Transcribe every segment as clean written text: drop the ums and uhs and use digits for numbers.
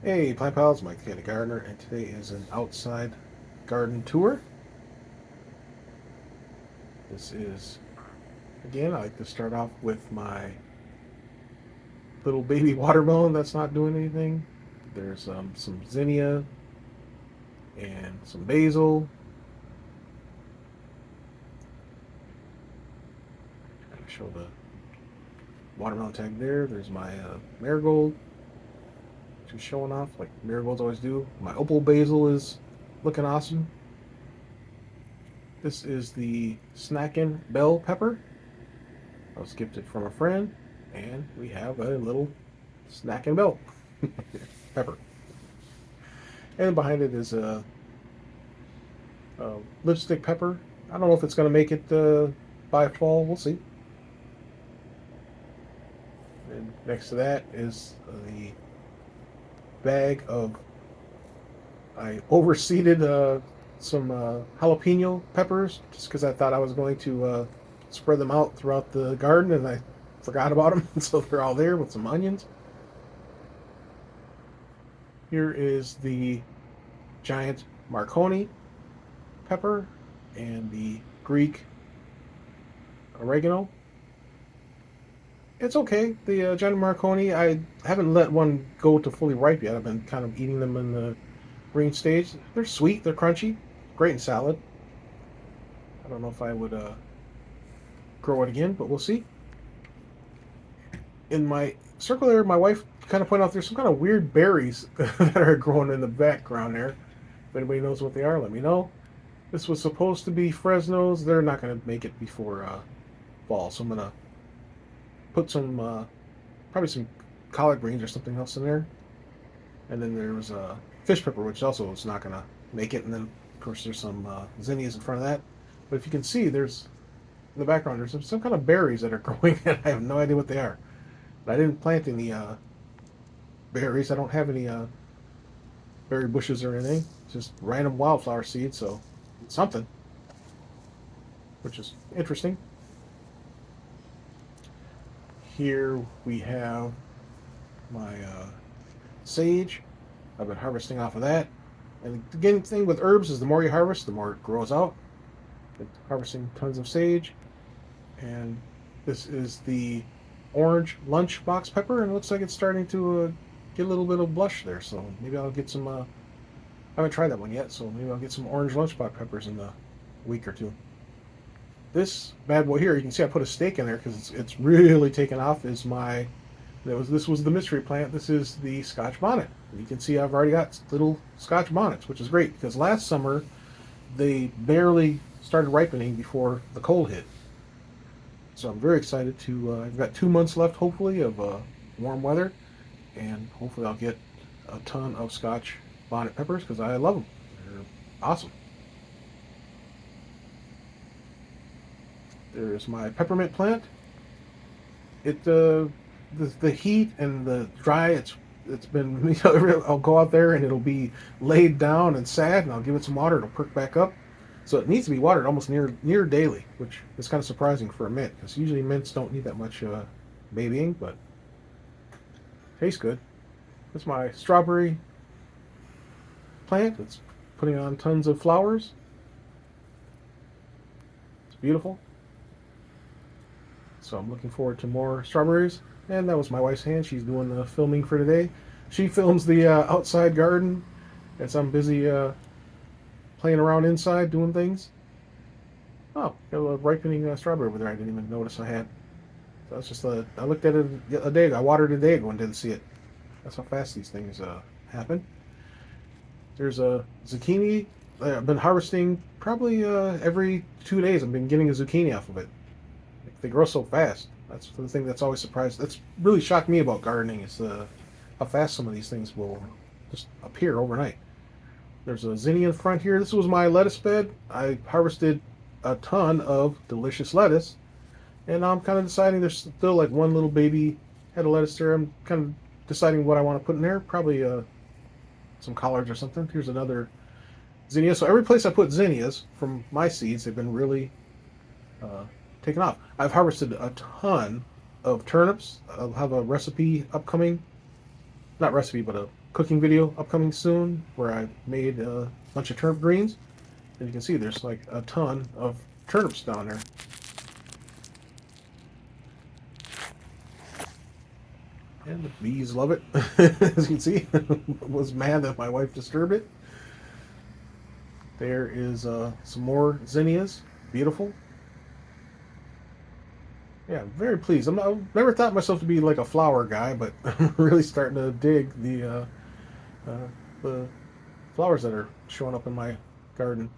Hey, Plant Pals, Mike the Gardener, and today is an outside garden tour. This is, again, I like to start off with my little baby watermelon that's not doing anything. There's some zinnia and some basil. I show the watermelon tag there. There's my marigold, just showing off like marigolds always do. My opal basil is looking awesome. This is the Snackin' Bell Pepper. I was gifted from a friend, and we have a little Snackin' Bell pepper. And behind it is a lipstick pepper. I don't know if it's going to make it by fall. We'll see. And next to that is the bag of I overseeded some jalapeno peppers just because I thought I was going to spread them out throughout the garden, and I forgot about them, so they're all there with some onions. Here is the giant Marconi pepper and the Greek oregano. It's okay. The giant Marconi, I haven't let one go to fully ripe yet. I've been kind of eating them in the green stage. They're sweet, they're crunchy, great in salad. I don't know if I would grow it again, but we'll see. In my circle there, my wife kind of pointed out there's some kind of weird berries that are growing in the background there. If anybody knows what they are, let me know. This was supposed to be Fresno's. They're not going to make it before fall, so I'm going to put some, probably some collard greens or something else in there. And then there was a fish pepper, which also is not going to make it. And then, of course, there's some zinnias in front of that. But if you can see, there's in the background, there's some kind of berries that are growing, and I have no idea what they are. But I didn't plant any berries. I don't have any berry bushes or anything. It's just random wildflower seeds, so it's something, which is interesting. Here we have my sage. I've been harvesting off of that. And again, the thing with herbs is the more you harvest, the more it grows out. Been harvesting tons of sage. And this is the orange lunchbox pepper, and it looks like it's starting to get a little bit of blush there. So maybe I'll get some. I haven't tried that one yet, so maybe I'll get some orange lunchbox peppers in a week or two. This bad boy here, you can see I put a stake in there because it's really taken off. Is my this was the mystery plant. This is the Scotch bonnet. And you can see I've already got little Scotch bonnets, which is great because last summer they barely started ripening before the cold hit. So I'm very excited to. I've got 2 months left, hopefully, of warm weather, and hopefully I'll get a ton of Scotch bonnet peppers because I love them. They're awesome. There's my peppermint plant. It the heat and the dry. It's been. I'll go out there and it'll be laid down and sad, and I'll give it some water. It'll perk back up. So it needs to be watered almost near daily, which is kind of surprising for a mint because usually mints don't need that much babying, but tastes good. That's my strawberry plant. It's putting on tons of flowers. It's beautiful. So I'm looking forward to more strawberries. And that was my wife's hand. She's doing the filming for today. She films the outside garden as I'm busy playing around inside doing things. Oh, got a ripening strawberry over there. I didn't even notice I had. So that's just I looked at it a day ago. I watered it a day ago and didn't see it. That's how fast these things happen. There's a zucchini. I've been harvesting probably every 2 days. I've been getting a zucchini off of it. They grow so fast. That's the thing that's always surprised. That's really shocked me about gardening is how fast some of these things will just appear overnight. There's a zinnia in front here. This was my lettuce bed. I harvested a ton of delicious lettuce, and now I'm kind of deciding. There's still like one little baby head of lettuce there. I'm kind of deciding what I want to put in there. Probably some collards or something. Here's another zinnia. So every place I put zinnias from my seeds, they've been really taken off. I've harvested a ton of turnips. I'll have a recipe upcoming. Not recipe, but a cooking video upcoming soon where I made a bunch of turnip greens. And you can see there's like a ton of turnips down there. And the bees love it. As you can see, was mad that my wife disturbed it. There is some more zinnias. Beautiful. Yeah, I'm very pleased. I never thought myself to be like a flower guy, but I'm really starting to dig the flowers that are showing up in my garden.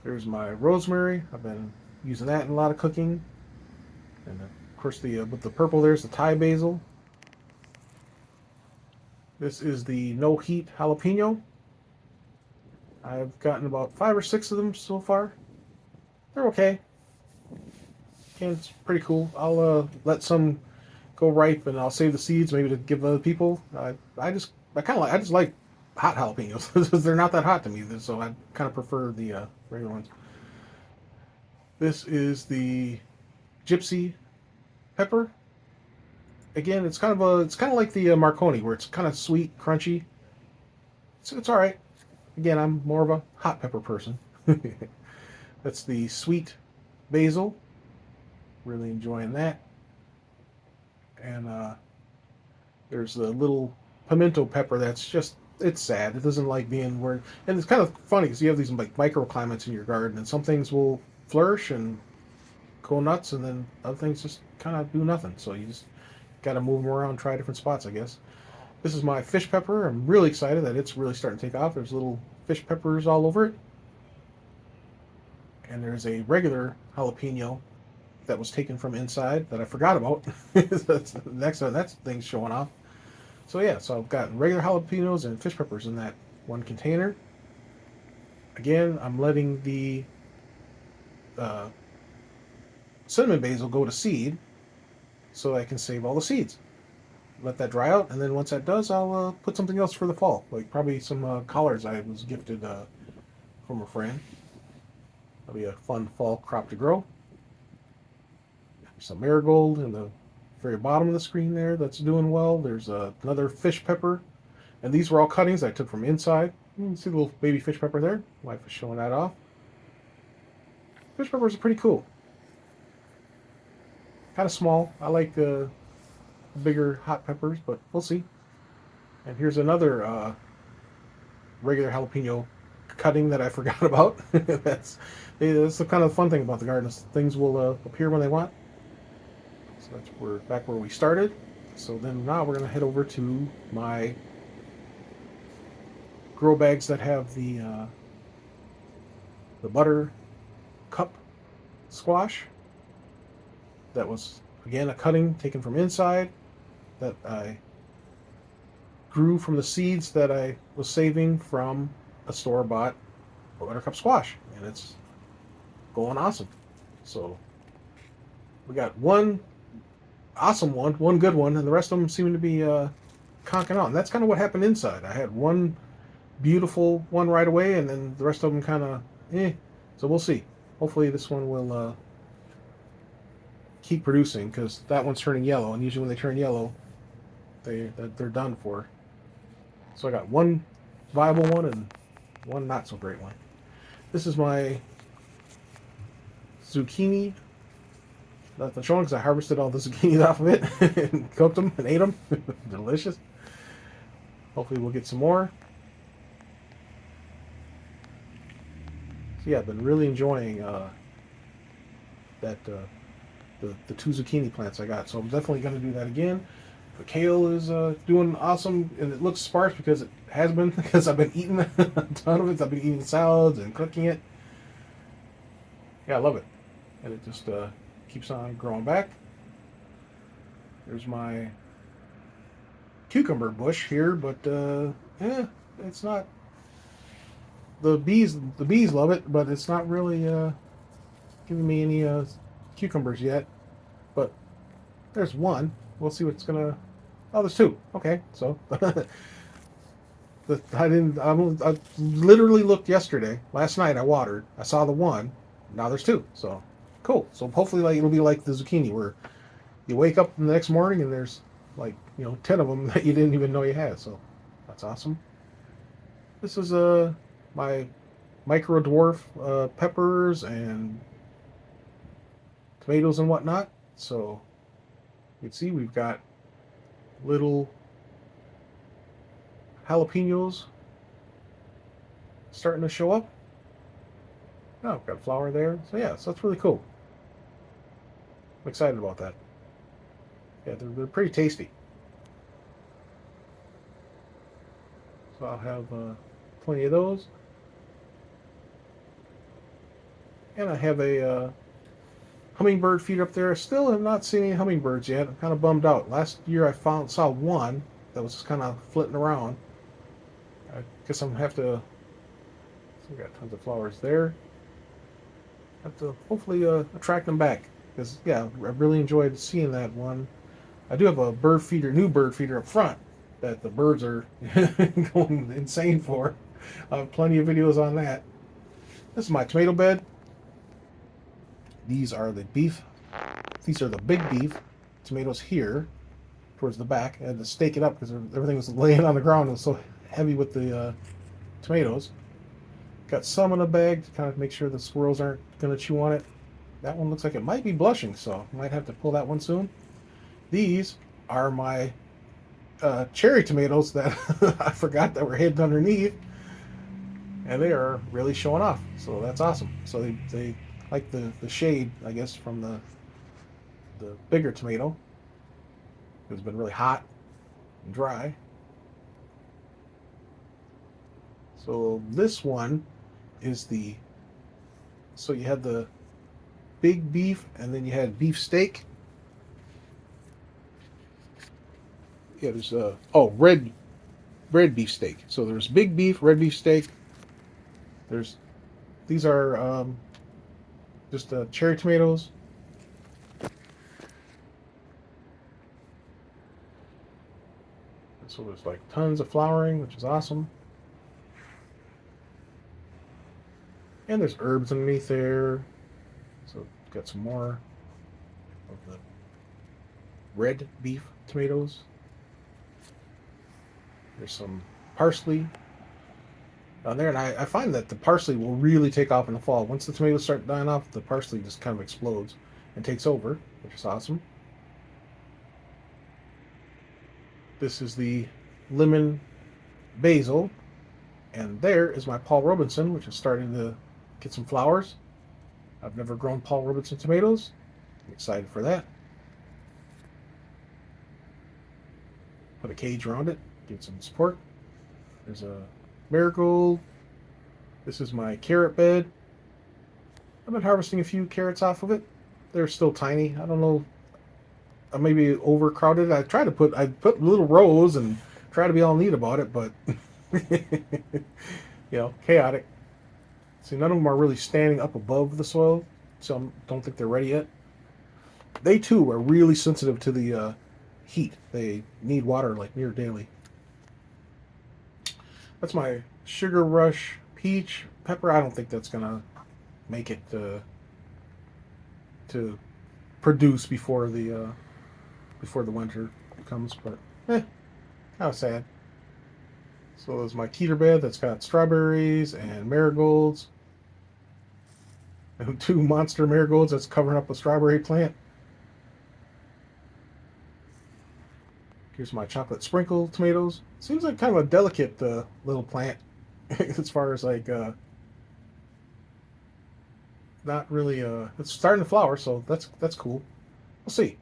There's my rosemary. I've been using that in a lot of cooking. And of course, with the purple, there's the Thai basil. This is the no heat jalapeno. I've gotten about 5 or 6 of them so far. They're okay. And it's pretty cool. I'll let some go ripe, and I'll save the seeds maybe to give other people. I just like hot jalapenos. They're not that hot to me, so I kind of prefer the regular ones. This is the gypsy pepper. Again, it's kind of like the Marconi, where it's kind of sweet, crunchy. It's all right. Again, I'm more of a hot pepper person. That's the sweet basil. Really enjoying that. And there's the little pimento pepper that's it's sad. It doesn't like being where, and it's kind of funny because you have these like microclimates in your garden, and some things will flourish and go nuts, and then other things just kind of do nothing. So you just got to move them around, try different spots, I guess. This is my fish pepper. I'm really excited that it's really starting to take off. There's little fish peppers all over it. And there's a regular jalapeno that was taken from inside that I forgot about. That's the next one. That thing's showing off. So yeah, so I've got regular jalapenos and fish peppers in that one container. Again, I'm letting the cinnamon basil go to seed so I can save all the seeds. Let that dry out, and then once that does, I'll put something else for the fall, like probably some collards I was gifted from a friend. That'll be a fun fall crop to grow. Some marigold in the very bottom of the screen there that's doing well. There's another fish pepper, and these were all cuttings I took from inside. You can see the little baby fish pepper there. Wife is showing that off. Fish peppers are pretty cool. Kind of small. I like bigger hot peppers, but we'll see. And here's another regular jalapeno cutting that I forgot about. that's the kind of fun thing about the garden. Things will appear when they want. So we're back where we started. So then now we're going to head over to my grow bags that have the butter cup squash. That was again a cutting taken from inside that I grew from the seeds that I was saving from a store-bought buttercup squash, and it's going awesome. So we got one awesome one good one, and the rest of them seem to be conking on. That's kind of what happened inside. I had one beautiful one right away, and then the rest of them kind of So we'll see. Hopefully this one will keep producing, because that one's turning yellow, and usually when they turn yellow, they're done for. So I got one viable one and one not so great one. This is my zucchini. Nothing showing because I harvested all the zucchini off of it and cooked them and ate them. Delicious. Hopefully we'll get some more. So yeah, I've been really enjoying that the 2 zucchini plants I got. So I'm definitely going to do that again. The kale is doing awesome, and it looks sparse because it has been, because I've been eating a ton of it. I've been eating salads and cooking it. Yeah, I love it. And it just keeps on growing back. There's my cucumber bush here, but it's not. The bees love it, but it's not really giving me any cucumbers yet. But there's one. We'll see what's gonna. Oh, there's 2. Okay, so I literally looked yesterday. Last night I watered. I saw the one. Now there's 2. So cool. So hopefully it'll be like the zucchini, where you wake up the next morning and there's 10 of them that you didn't even know you had. So That's awesome. This is my micro dwarf peppers and tomatoes and whatnot. So you can see we've got little jalapenos starting to show up. Oh, we've got flour there. So yeah, so that's really cool. I'm excited about that. Yeah, they're pretty tasty. So I'll have plenty of those. And I have a hummingbird feeder up there. Still have not seen any hummingbirds yet. I'm kind of bummed out. Last year I saw one that was just kind of flitting around. I guess I'm gonna have to. So we got tons of flowers there. Have to hopefully attract them back because yeah, I really enjoyed seeing that one. I do have a bird feeder, new bird feeder up front that the birds are going insane for. I have plenty of videos on that. This is my tomato bed. These are the beef. These are the big beef tomatoes here, towards the back. I had to stake it up because everything was laying on the ground. It was so heavy with the tomatoes. Got some in a bag to kind of make sure the squirrels aren't going to chew on it. That one looks like it might be blushing, so I might have to pull that one soon. These are my cherry tomatoes that I forgot that were hidden underneath, and they are really showing off. So that's awesome. So they like the shade, I guess, from the bigger tomato. It's been really hot and dry. So this one is so you had the big beef and then you had beef steak. Yeah, there's red beef steak. So there's big beef, red beef steak. These are just cherry tomatoes. So there's like tons of flowering, which is awesome. And there's herbs underneath there. So got some more of the red beef tomatoes. There's some parsley down there, and I find that the parsley will really take off in the fall. Once the tomatoes start dying off, the parsley just kind of explodes and takes over, which is awesome. This is the lemon basil, and there is my Paul Robinson, which is starting to get some flowers. I've never grown Paul Robinson tomatoes. I'm excited for that. Put a cage around it, give it some support. There's a marigold. This is my carrot bed. I've been harvesting a few carrots off of it. They're still tiny. I don't know. I may be overcrowded. I put little rows and try to be all neat about it, but chaotic. See, none of them are really standing up above the soil, so I don't think they're ready yet. They too are really sensitive to the heat. They need water like near daily. That's my Sugar Rush peach pepper. I don't think that's gonna make it to produce before the winter comes, but how sad. So there's my Keter bed that's got strawberries and marigolds. And 2 monster marigolds that's covering up a strawberry plant. Here's my chocolate sprinkle tomatoes. Seems like kind of a delicate little plant as far as like not really it's starting to flower, so that's cool. We'll see.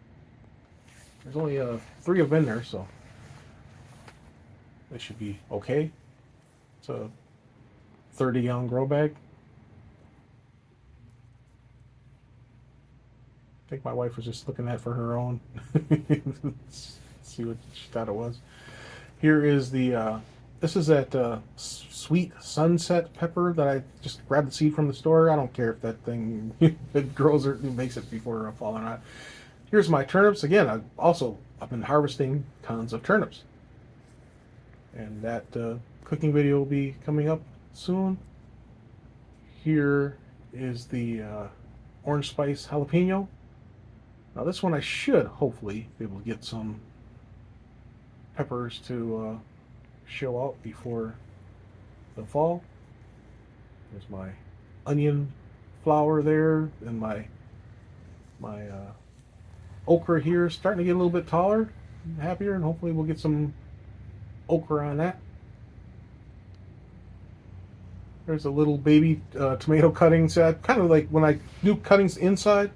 There's only 3 of them in there, so they should be okay. It's a 30-gallon grow bag. I think my wife was just looking at for her own. See what she thought it was. Here is this is that sweet sunset pepper that I just grabbed the seed from the store. I don't care if that thing it grows or it makes it before fall or not. Here's my turnips. Again, I've been harvesting tons of turnips. And that cooking video will be coming up soon. Here is the orange spice jalapeno. Now this one I should hopefully be able to get some peppers to show out before the fall. There's my onion flower there, and my okra here is starting to get a little bit taller, and happier, and hopefully we'll get some okra on that. There's a little baby tomato cuttings. So I kind of like when I do cuttings inside,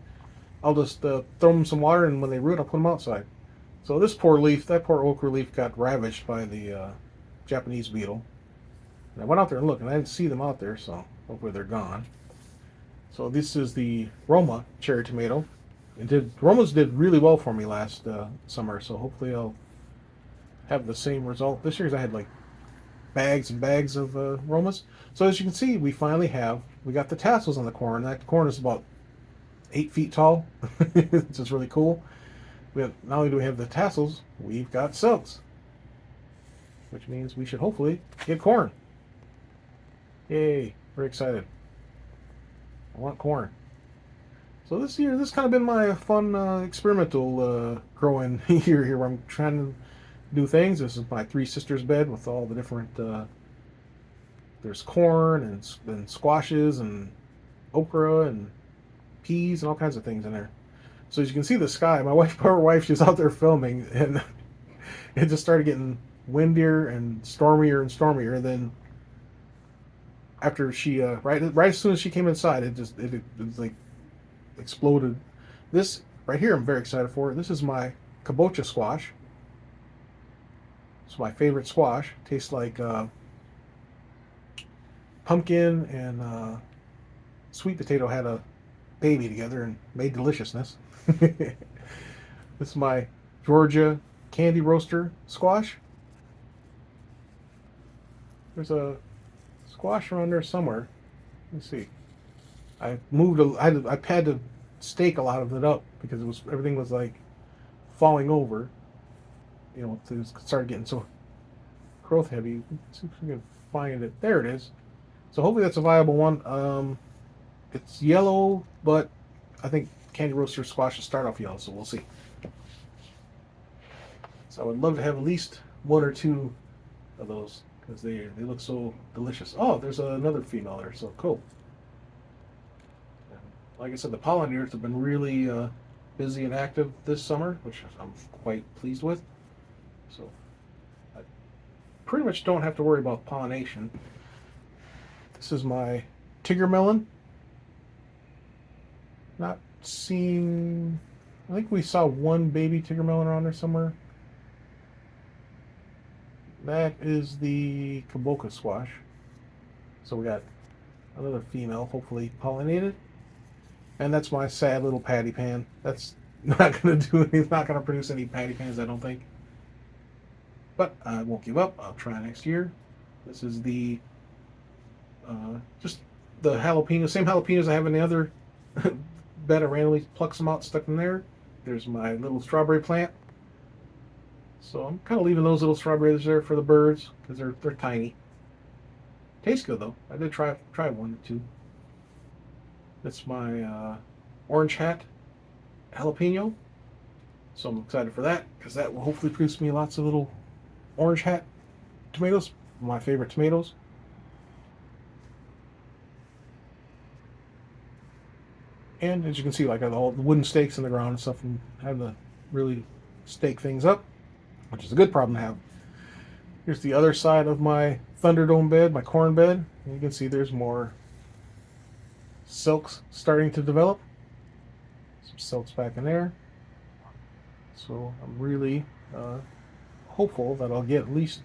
I'll just throw them some water, and when they root, I'll put them outside. So this poor leaf, that poor okra leaf, got ravaged by the Japanese beetle. And I went out there and looked, and I didn't see them out there, so hopefully they're gone. So this is the Roma cherry tomato. Romas did really well for me last summer, so hopefully I'll have the same result this year. I had like bags and bags of Romas. So as you can see, we got the tassels on the corn. That corn is about 8 feet tall. It's just really cool. Not only do we have the tassels, we've got silks, which means we should hopefully get corn. Yay! Very excited. I want corn. So this year, this kind of been my fun experimental growing year here, where I'm trying to do things. This is my three sisters' bed with all the different. There's corn and squashes and okra and peas and all kinds of things in there. So as you can see the sky, poor wife, she's out there filming, and it just started getting windier and stormier. And then after she, right as soon as she came inside, it was like exploded. This right here, I'm very excited for. This is my kabocha squash. It's my favorite squash. Tastes like pumpkin and sweet potato had a baby together and made deliciousness. This is my Georgia candy roaster squash. There's a squash around there somewhere. Let's see. I had to stake a lot of it up because everything was like falling over. You know, it started getting so growth heavy. Let's see if we can find it. There it is. So hopefully that's a viable one. It's yellow, but I think candy roaster squashes start off yellow, so we'll see. So I would love to have at least one or two of those because they look so delicious. Oh, there's another female there, so cool. Like I said, the pollinators have been really busy and active this summer, which I'm quite pleased with. So I pretty much don't have to worry about pollination. This is my Tigger melon. Not seen. I think we saw one baby Tigger melon around there somewhere. That is the kabocha squash. So we got another female, hopefully pollinated. And that's my sad little patty pan. That's not going to do anything. It's not going to produce any patty pans, I don't think. But I won't give up. I'll try next year. This is the just the jalapenos, same jalapenos I have in the other bed. I randomly pluck some out, stuck them there. There's my little strawberry plant. So I'm kind of leaving those little strawberries there for the birds because they're tiny. Tastes good though. I did try one or two. That's my orange hat jalapeno. So I'm excited for that because that will hopefully produce me lots of little orange hat tomatoes. My favorite tomatoes. And as you can see, like I got all the wooden stakes in the ground and stuff, and having to really stake things up, which is a good problem to have. Here's the other side of my Thunderdome bed, my corn bed. And you can see there's more silks starting to develop. Some silks back in there. So I'm really hopeful that I'll get at least,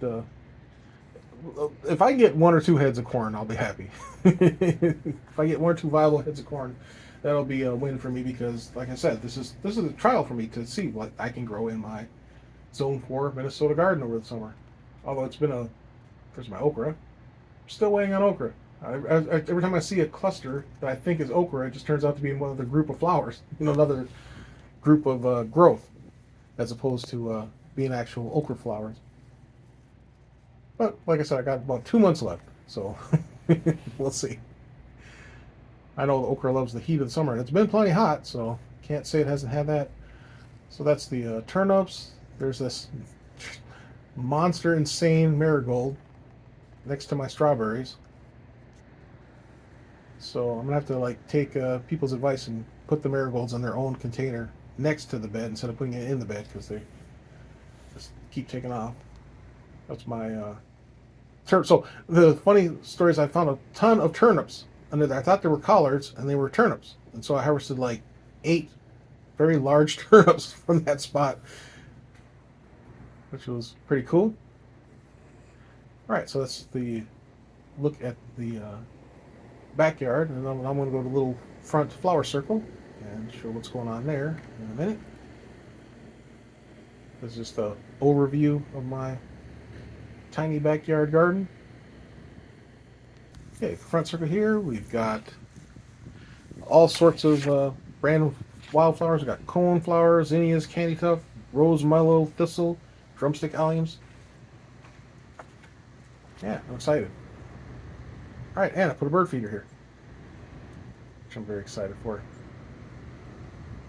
if I get one or two heads of corn, I'll be happy. If I get one or two viable heads of corn, that'll be a win for me because, like I said, this is a trial for me to see what I can grow in my Zone 4 Minnesota garden over the summer. Although there's my okra. I'm still waiting on okra. Every time I see a cluster that I think is okra, it just turns out to be one of the group of flowers, another group of growth, as opposed to being actual okra flowers. But like I said, I got about 2 months left, so we'll see. I know the okra loves the heat of the summer, and it's been plenty hot, so can't say it hasn't had that. So that's the turnips. There's this monster insane marigold next to my strawberries. So I'm gonna have to like take people's advice and put the marigolds in their own container next to the bed instead of putting it in the bed because they just keep taking off. That's my So the funny story is I found a ton of turnips under there. I thought they were collards and they were turnips, and so I harvested like 8 very large turnips from that spot, which was pretty cool. All right, so that's the look at the backyard, and I'm going to go to the little front flower circle and show what's going on there in a minute. This is just a overview of my tiny backyard garden. Okay, front circle here, we've got all sorts of brand wildflowers. We've got coneflower, zinnias, candytuft, rose mallow, thistle, drumstick alliums. Yeah, I'm excited. All right, and I put a bird feeder here, which I'm very excited for.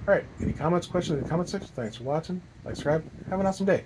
All right, any comments, questions in the comment section? Thanks for watching. Like, subscribe. Have an awesome day.